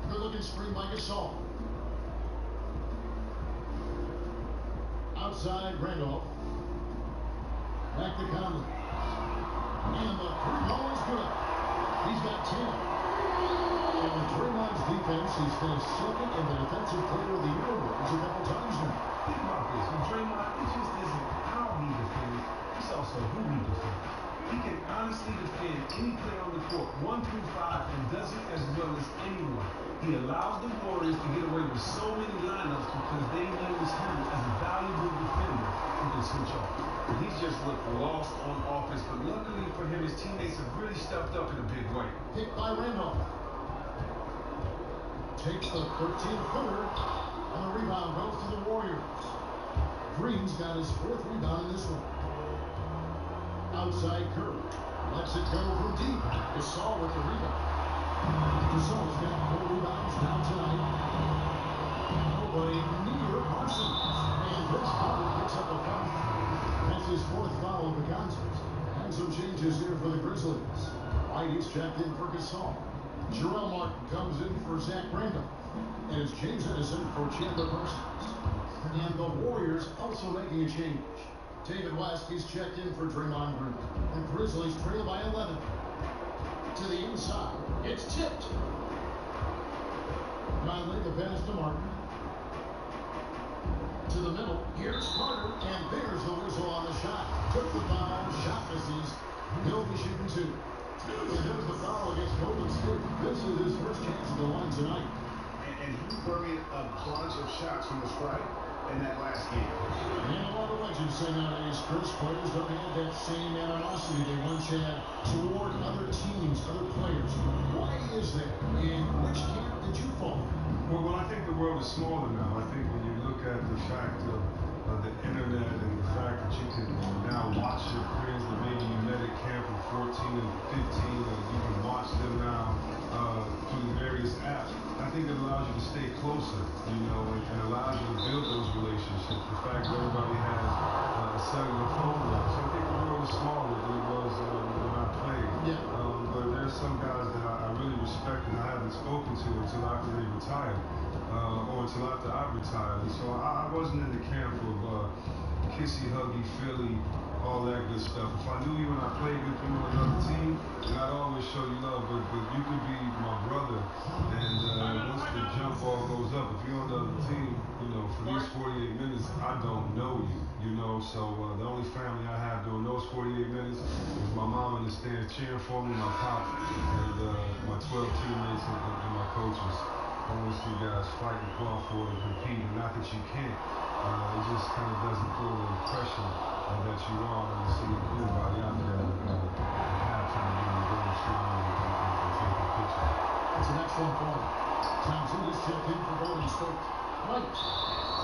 Speaker 4: Good looking screen by Gasol. Outside Randolph. Back to Conley. And the three ball is good. He's got 10. And with Draymond's defense, he's finished second in the Defensive Player of the Year awards a couple times now.
Speaker 6: Think about this. With Draymond, it just isn't how he defends, it's also who he defends. He can honestly defend any player on the court, 1 through 5, and does it as well as anyone. He allows the Warriors to get away with so many lineups because they use him as a valuable defender who can switch off. And he's just looked lost on offense, but luckily for him, his teammates have really stepped up in a big way.
Speaker 4: Picked by Randolph. Takes the 13-footer, and the rebound goes to the Warriors. Green's got his 4th rebound in this one. Outside Curry. Lets it go from deep. Gasol with the rebound. Gasol's got 4 rebounds now tonight. Nobody near Parsons. And Vince Carter picks up a foul. That's his 4th foul of the contest. And some changes here for the Grizzlies. White is checked in for Gasol. Jarrell Martin comes in for Zach Randolph. And it's James Edison for Chandler Parsons. And the Warriors also making a change. David West is checked in for Draymond Green. The Grizzlies trail by 11. To the inside. It's tipped. Conley, the pass to Martin. To the middle. Here's Carter. And there's the whistle on the shot. Took the foul. Shot misses. He'll be shooting 2. And there's the foul against Golden State. This is his first chance at the line tonight.
Speaker 6: And he buried a bunch of shots from the strike in that last game.
Speaker 4: And a lot of legends say nowadays, Chris, players don't have that same animosity they once had toward other teams, other players. Why is that? And which camp did you fall?
Speaker 6: Well, I think the world is smaller now. I think when you look at the fact of the internet and the fact that you can now watch your friends that maybe you met at camp from 14 and 15, and you can watch them now through the various apps. I think it allows you to stay closer, and allows you to build those relationships. The fact that everybody has a cellular phone now. So I think the world is smaller than it was when I played.
Speaker 4: Yeah.
Speaker 6: But there's some guys that I really respect and I haven't spoken to until after they retired, or until after I retired. And so I wasn't in the camp of kissy, huggy, Philly, all that good stuff. If I knew you and I played with you on another team, then I'd always show you love. But you could be my brother, and once the jump ball goes up, if you're on the other team, for these 48 minutes, I don't know you. So the only family I have during those 48 minutes is my mom in the stands cheering for me, my pop, and my 12 teammates and my coaches. I want to see guys fight and claw for it and compete, and not that you can't. It just kind of doesn't feel the impression that you are when you see everybody out there at halftime game going strong and taking pictures.
Speaker 4: That's an excellent point. Thompson is checked in for Golden State. Right.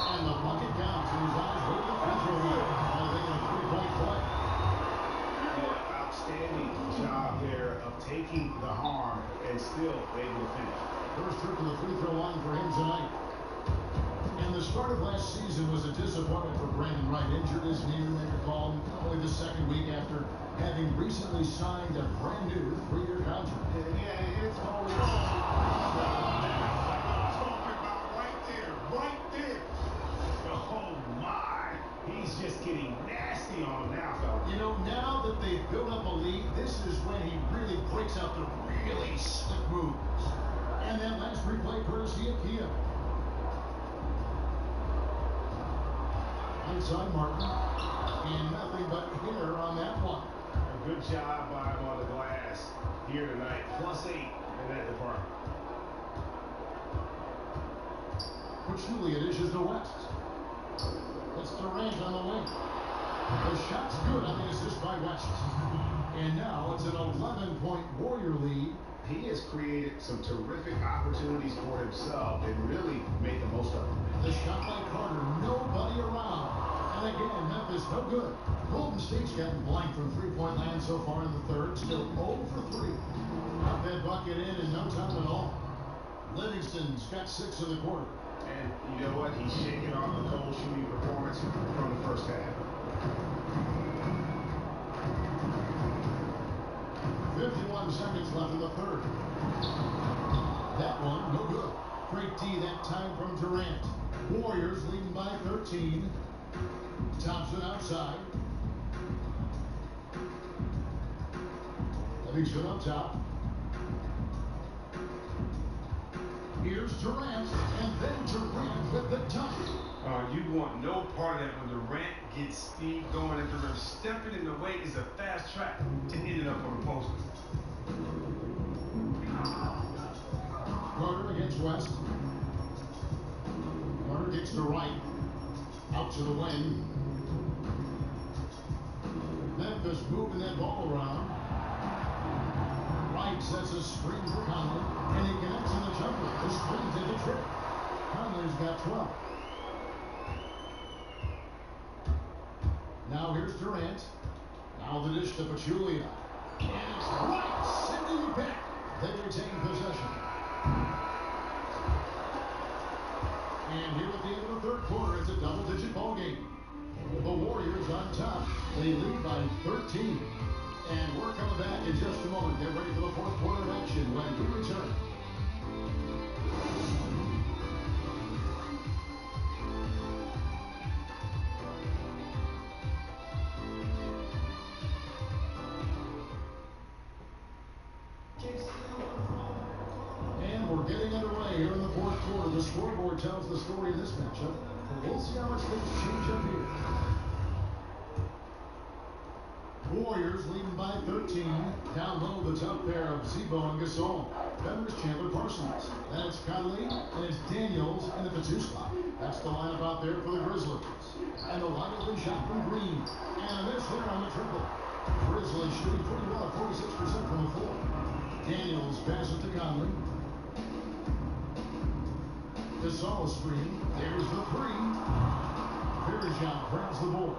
Speaker 4: And the bucket counts, and his eyes go to the free throw line. Now making a 3-point play.
Speaker 7: Outstanding job there of taking the harm and still able to finish.
Speaker 4: First trip to the free throw line for him tonight. And the start of last season was a disappointment for Brandon Wright. Injured his knee, you may recall, only the second week after having recently signed a brand new 3-year contract.
Speaker 7: Yeah, it's always right there. Oh my, he's just getting nasty on him now, fellas.
Speaker 4: Now that they've built up a lead, this is when he really breaks out the really slick moves. And that last replay courtesy of Kia. Inside Martin, and nothing but hitter on that one.
Speaker 7: A good job by him on the glass here tonight. +8 in that department.
Speaker 4: Pachulia dishes to West. It's Durant on the wing. The shot's good on the assist by West. And now it's an 11-point Warrior lead
Speaker 7: he has created some terrific opportunities for himself and really made the most of them.
Speaker 10: The shot by Carter, nobody around. And again, Memphis no good. Golden State's gotten blank from three-point land so far in the third, still 0 for 3. Got that bucket in no time at all. Livingston's got 6 in the quarter.
Speaker 7: And you know what? He's shaking off the cold shooting performance from the first half.
Speaker 10: 51 seconds left in the third. That one, no good. Great D that time from Durant. Warriors leading by 13. Thompson outside. Livingston up top. Here's Durant, and then Durant with the dunk.
Speaker 6: You want no part of that when Durant gets speed going at the rim. Stepping in the way is a fast track to ending up on the post.
Speaker 10: Carter against West. Carter kicks to right. Out to the wing. Memphis moving that ball around. Wright sets a screen for Conley, and he connects in the jumper. The screen did the trick. Conley's got 12. Now here's Durant. Now the dish to Pachulia. And it's Wright sending it back. They retain possession. And here at the end of the third quarter, it's a double-digit ball game. The Warriors on top. They lead by 13. And we're coming back in just a moment. Get ready for the fourth quarter of action when we return. And we're getting underway here in the fourth quarter. The scoreboard tells the story in this matchup. We'll see how much things change up here. Warriors leading by 13. Down low, the top pair of Zebo and Gasol. Then there's Chandler Parsons. Then it's Conley, and it's Daniels in the 2 spot. That's the lineup out there for the Grizzlies. And the wide open shot from Green. And a miss there on the triple. Grizzlies shooting pretty well, 46% from the floor. Daniels passes to Conley. Gasol screen. There's the 3. Varejao grabs the board.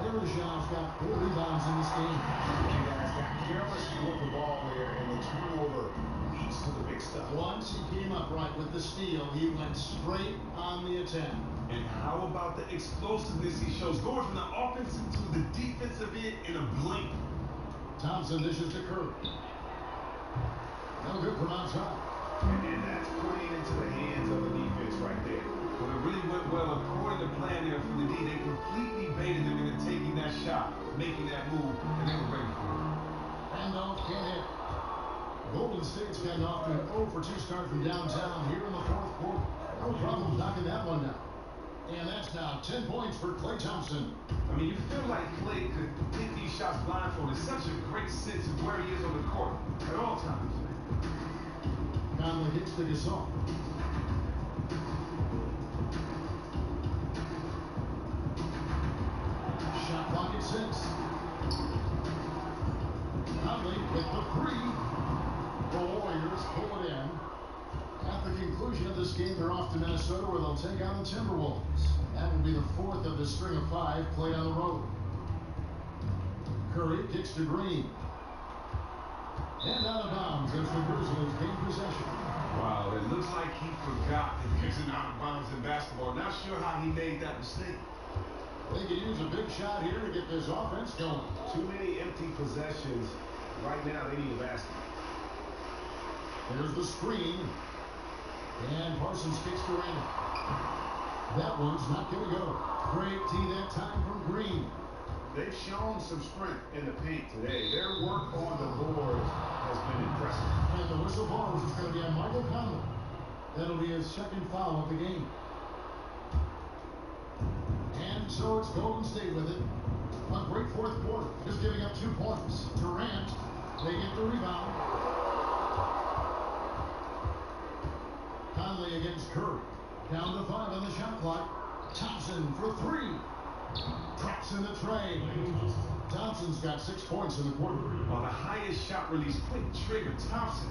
Speaker 10: Varejão's got 4 rebounds in this game.
Speaker 7: And guys got careless with the ball there, and the turnover leads to the big stuff.
Speaker 10: Once he came up right with the steal, he went straight on the attack.
Speaker 6: And how about the explosiveness he shows, going from the offensive to the defensive end in a blink?
Speaker 10: Thompson dishes to Curry. No good from outside.
Speaker 7: And that's playing into the hands of the defense right there.
Speaker 6: Well, it really went well according to plan there from the D. They completely baited him into taking that shot, making that move, and they were ready for it.
Speaker 10: Handoff can't hit. Golden State's gotten off to an 0 for 2 start from downtown here in the fourth quarter. No problem knocking that one down. And that's now 10 points for Klay Thompson.
Speaker 6: I mean, you feel like Klay could hit these shots blindfolded. Such a great sense of where he is on the court at all times.
Speaker 10: Conley hits the Gasol. Shot clock at 6. Conley with the 3. The Warriors pull it in. At the conclusion of this game, they're off to Minnesota where they'll take on the Timberwolves. That will be the 4th of the string of 5 played on the road. Curry kicks to Green. And out of bounds as the Grizzlies gain possession.
Speaker 6: Wow, it looks like he forgot that he's out of bounds in basketball. Not sure how he made that mistake.
Speaker 10: They can use a big shot here to get this offense going.
Speaker 7: Too many empty possessions. Right now, they need a basket.
Speaker 10: There's the screen. And Parsons kicks to Randall. That one's not going to go. Great D that time from Green.
Speaker 7: They've shown some strength in the paint today. Their work on the boards has been impressive.
Speaker 10: And the whistle blows. It's going to be on Michael Conley. That'll be his 2nd foul of the game. And so it's Golden State with it. A great fourth quarter. Just giving up 2 points. Durant, they get the rebound. Conley against Curry. Down to 5 on the shot clock. Thompson for 3. Drops
Speaker 4: in the train. Thompson's got 6 points in the quarter.
Speaker 6: On the highest shot release, quick trigger, Thompson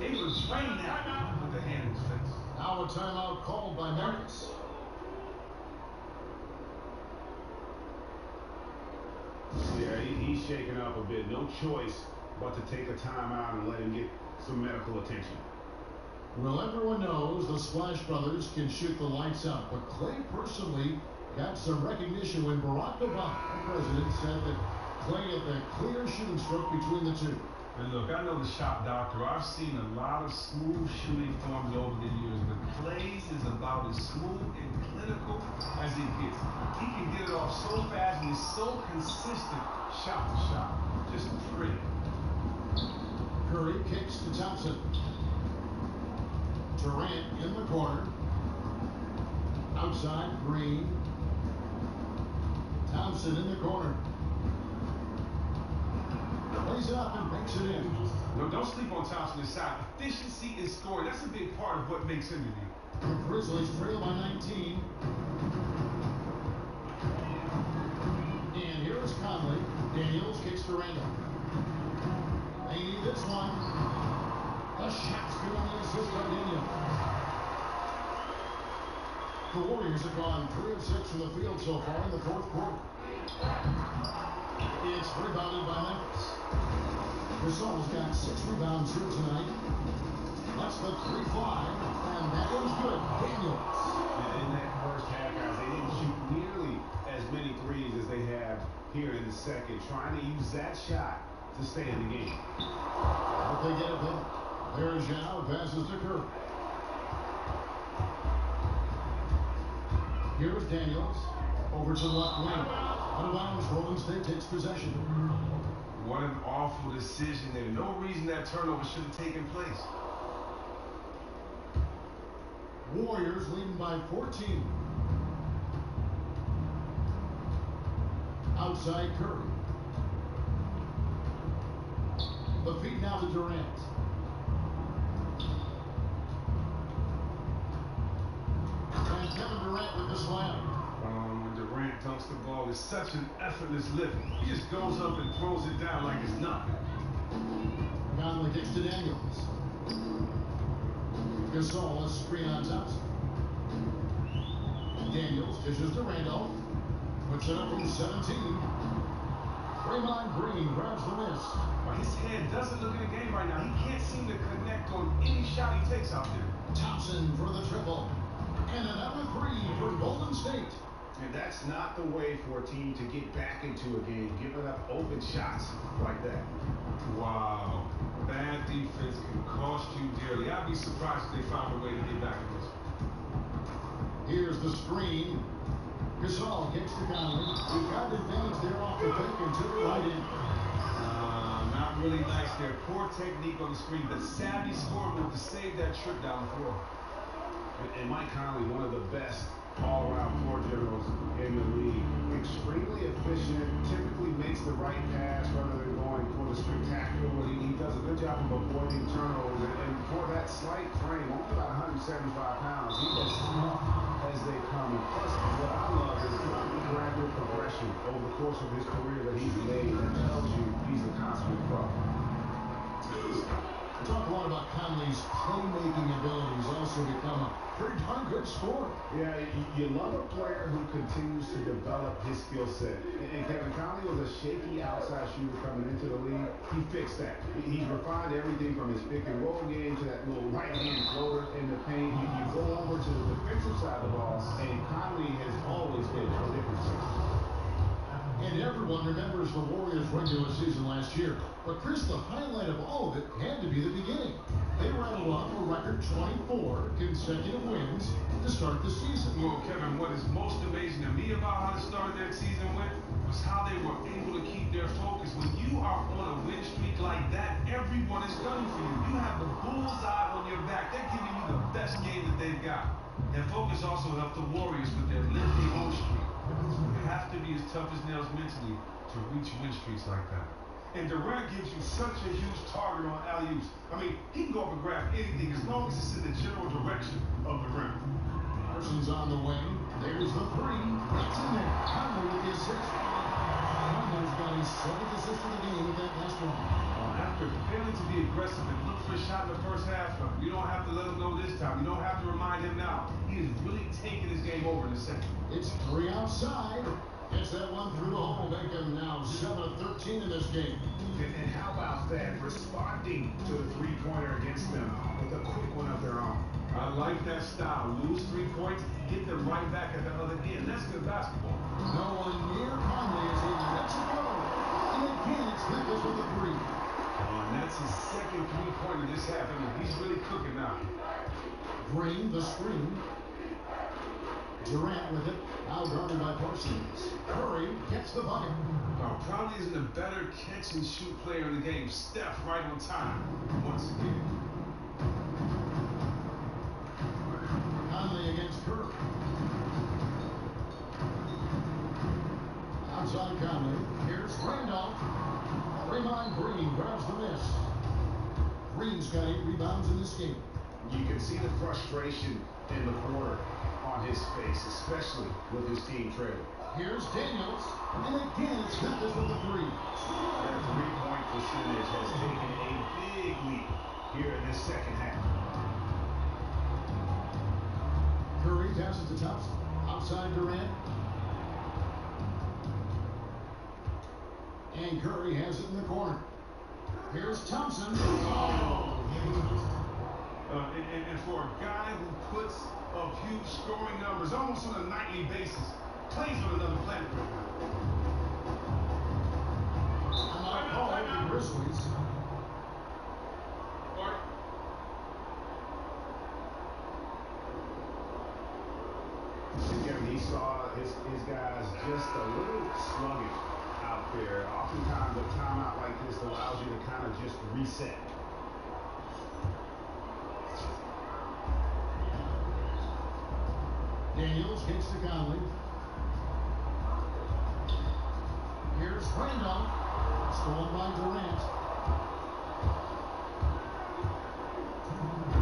Speaker 6: able to drain that with the hand in his face.
Speaker 4: Now a timeout called by Memphis.
Speaker 7: Yeah, he's shaking up a bit. No choice but to take a timeout and let him get some medical attention.
Speaker 4: Well, everyone knows the Splash Brothers can shoot the lights out, but Clay personally got some recognition when Barack Obama, the president, said that Clay had the clear shooting stroke between the two.
Speaker 6: And look, I know the shot doctor. I've seen a lot of smooth shooting forms over the years, but Clay's is about as smooth and clinical as it gets. He can get it off so fast and he's so consistent shot to shot. Just pretty.
Speaker 4: Curry kicks to Thompson. Durant in the corner. Outside, Green. Thompson in the corner. Plays it up and banks it in.
Speaker 6: No, don't sleep on Thompson inside. Efficiency in scoring, that's a big part of what makes him unique.
Speaker 4: The Grizzlies trail by 19. And here is Conley. Daniels kicks to Randall. They need this one. The shot's good on the assist by Daniels. The Warriors have gone 3 of 6 from the field so far in the fourth quarter. It's rebounded by Memphis. Gasol's got 6 rebounds here tonight. That's the 3 fly, and that one's good. Daniels.
Speaker 7: In that first half, guys, they didn't shoot nearly as many threes as they have here in the second, trying to use that shot to stay in the game.
Speaker 4: But they get it back. There's Zhao, passes to Curry. Here's Daniels. Over to the left wing. Out of bounds, Golden State takes possession.
Speaker 6: What an awful decision there. No reason that turnover should have taken place.
Speaker 4: Warriors leading by 14. Outside Curry. The feed now to Durant. And Kevin Durant with the slam.
Speaker 6: When Durant dunks the ball, it's such an effortless lift. He just goes up and throws it down like it's nothing.
Speaker 4: Conley kicks to Daniels. Gasol, a screen on Thompson. Daniels dishes to Randolph. Puts it up from 17. Draymond Green grabs the miss.
Speaker 6: His head doesn't look in the game right now. He can't seem to connect on any shot he takes out there.
Speaker 4: Thompson for the triple. And another 3 for Golden State.
Speaker 7: And that's not the way for a team to get back into a game, giving up open shots like that.
Speaker 6: Wow. Bad defense can cost you dearly. I'd be surprised if they found a way to get back in this.
Speaker 4: Here's the screen. Gasol kicks to Conley. We've got advantage there off the pick and took it right in.
Speaker 6: Not really nice there. Poor technique on the screen, but savvy scoring move to save that trip down the floor.
Speaker 7: And Mike Conley, one of the best all-around floor generals in the league. Extremely efficient, typically makes the right pass rather than going for the spectacular. He does a good job of avoiding turnovers. And for that slight frame, only about 175 pounds, he's as small as they come. And plus, what I love is the gradual progression over the course of his career that he's made. That tells you he's a consummate pro.
Speaker 4: We talk a lot about Conley's playmaking abilities, also become a pretty darn good scorer.
Speaker 7: Yeah, you love a player who continues to develop his skill set. And Kevin Conley was a shaky outside shooter coming into the league. He fixed that. He's refined everything from his pick and roll game to that little right-hand floater in the paint. You go over to the defensive side of the ball, and Conley has always been a difference.
Speaker 4: And everyone remembers the Warriors' regular season last year. But Chris, the highlight of all of it had to be the beginning. They rattled off a record 24 consecutive wins to start the season.
Speaker 6: Well, Kevin, what is most amazing to me about how the start of that season went was how they were able to keep their focus. When you are on a win streak like that, everyone is gunning for you. You have the bullseye on your back. They're giving you the best game that they've got. Their focus also helped the Warriors with their lengthy home streak. You have to be as tough as nails mentally to reach win streaks like that. And Durant gives you such a huge target on alley-oops. I mean, he can go up and grab anything as long as it's in the general direction of the rim.
Speaker 4: Parsons on the wing. There's the 3. That's in there. Conley with the assist.
Speaker 6: game over in a second.
Speaker 10: It's 3 outside. Gets that one through the hole, make him now 7 of 13 in this game.
Speaker 7: And how about that, responding to the three-pointer against them with a quick one of their own.
Speaker 6: I like that style. Lose 3 points, get them right back at the other end. That's good basketball.
Speaker 10: No one near Conley as he lets it go. And again, it's Memphis with the 3.
Speaker 6: And that's his second three-pointer this half. I mean, he's really cooking now.
Speaker 10: Green, the screen. Durant with it. Now guarded by Parsons. Curry gets the bucket.
Speaker 6: Probably isn't a better catch-and-shoot player in the game. Steph right on time once again.
Speaker 10: Conley against Curry. Outside Conley. Here's Randolph. Draymond Green grabs the miss. Green's got 8 rebounds in this game.
Speaker 7: You can see the frustration in the quarter on his face, especially with his team trailing.
Speaker 10: Here's Daniels. And again, it's Memphis with the 3.
Speaker 7: Their three-point percentage has taken a big leap here in this second half.
Speaker 10: Curry passes to Thompson. Outside Durant. And Curry has it in the corner. Here's Thompson. Oh!
Speaker 6: And for a guy who puts up huge scoring numbers almost on a nightly basis, plays on another planet right now.
Speaker 10: I'm out the Grizzlies.
Speaker 7: Again, he saw his guys just a little sluggish out there. Oftentimes, a timeout like this allows you to kind of just reset.
Speaker 10: Daniels gets to Conley. Here's Randolph. Stolen by Durant.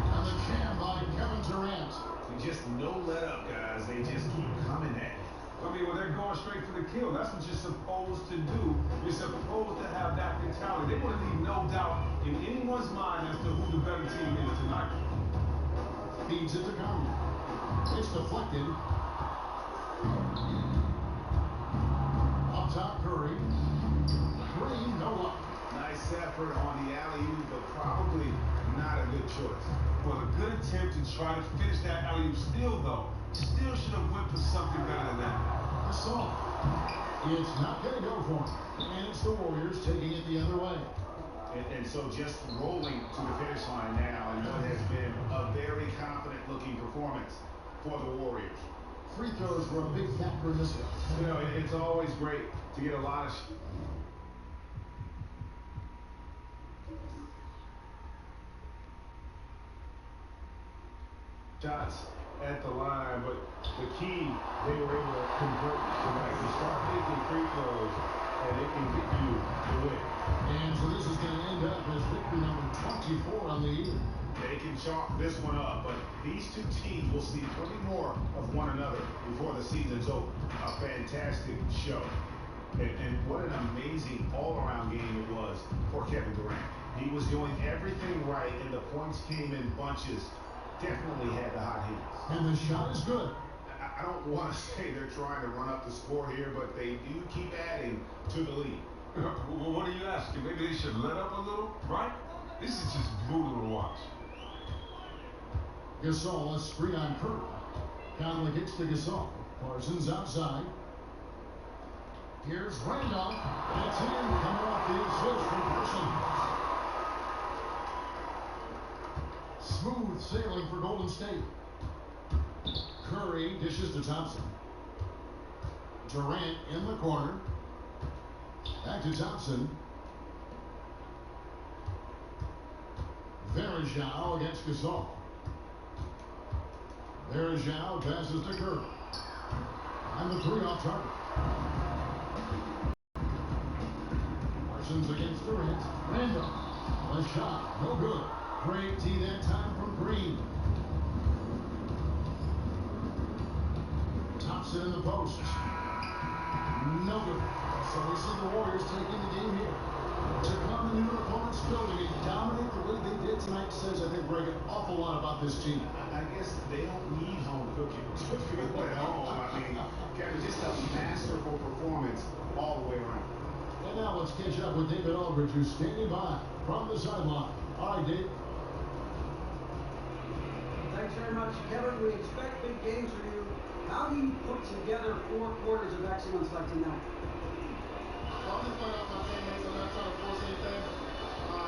Speaker 10: And the jam by Kevin Durant.
Speaker 7: Just no let up, guys. They just keep coming at it.
Speaker 6: I mean, when they're going straight for the kill, that's what you're supposed to do. You're supposed to have that mentality. They want to leave no doubt in anyone's mind as to who the better team is tonight.
Speaker 10: Feeds it to Conley. It's deflected. Up top, Curry. Green, no luck.
Speaker 7: Nice effort on the alley-oop, but probably not a good choice.
Speaker 6: Well, a good attempt to try to finish that alley-oop still, though. Still should have went for something better than that.
Speaker 10: Assault. It's not going to go for him. And it's the Warriors taking it the other way.
Speaker 7: And so just rolling to the finish line now in what has been a very confident-looking performance for the Warriors.
Speaker 10: Free throws were a big factor in this one.
Speaker 7: You know, it's always great to get a lot of shots at the line, but the key, they were able to convert tonight. You start making free throws, and it can get you the win.
Speaker 10: And so this is going to end up as victory number 24 on the year.
Speaker 7: They can chalk this one up, but these two teams will see plenty more of one another before the season's over. A fantastic show. And what an amazing all-around game it was for Kevin Durant. He was doing everything right, and the points came in bunches. Definitely had the hot hands.
Speaker 10: And the shot is good.
Speaker 7: I don't want to say they're trying to run up the score here, but they do keep adding to the lead.
Speaker 6: Well, what are you asking? Maybe they should let up a little, right? This is just brutal to watch.
Speaker 10: Gasol, a screen on Curry. Conley gets to Gasol. Parsons outside. Here's Randolph. It's in. Coming off the assist from Parsons. Smooth sailing for Golden State. Curry dishes to Thompson. Durant in the corner. Back to Thompson. Verajao against Gasol. Verajao passes to Curry. And the 3 off target. Parsons against Durant. Randolph. A shot. No good. Great tee that time from Green. Thompson in the post. No good.
Speaker 4: So we see the Warriors taking the game here. To come into an opponent's building and dominate the way they did tonight says, I think, Greg, an awful lot about this team.
Speaker 7: I guess they don't need home cooking to feel at home. I mean, Kevin, just a masterful performance all the way around.
Speaker 4: And now let's catch up with David Aldridge, who's standing by from the sideline. All right, Dave.
Speaker 5: Thanks very much, Kevin. We expect big games from you. How do you put together 4 quarters of excellence like tonight?
Speaker 13: I'm just playing off my teammates. I'm not trying to force anything.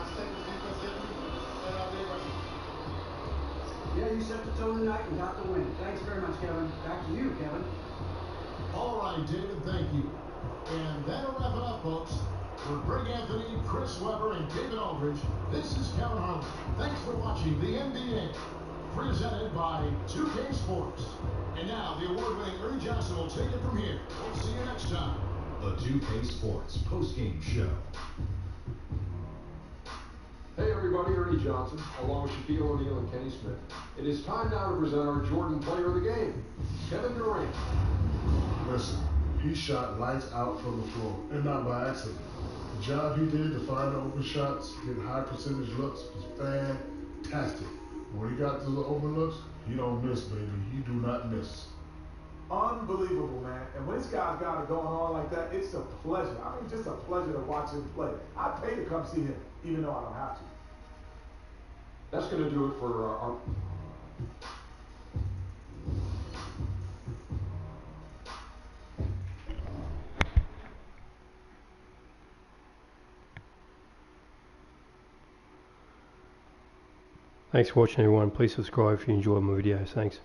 Speaker 13: Just take the defense with me, and I'll be right.
Speaker 5: Yeah, you set the tone tonight and got the win. Thanks very much, Kevin. Back to you, Kevin.
Speaker 4: All right, David, thank you. And that'll wrap it up, folks. For Greg Anthony, Chris Webber, and David Aldridge, this is Kevin Harlan. Thanks for watching the NBA, presented by 2K Sports. And now, the award-winning Ernie Johnson will take it from here. We'll see you next time.
Speaker 14: The 2K Sports postgame show.
Speaker 1: Hey everybody, Ernie Johnson, along with Shaquille O'Neal and Kenny Smith. It is time now to present our Jordan Player of the Game, Kevin Durant.
Speaker 3: Listen, he shot lights out from the floor, and not by accident. The job he did to find the open shots, get high percentage looks, was fantastic. When he got to the open looks, he don't miss, baby. He do not miss.
Speaker 2: Unbelievable, man. And when this guy's got it going on like that, it's a pleasure. I mean, just a pleasure to watch him play. I pay to come see him, even though I don't have to.
Speaker 1: That's going to do it for our...
Speaker 8: Thanks for watching, everyone. Please subscribe if you enjoyed my videos. Thanks.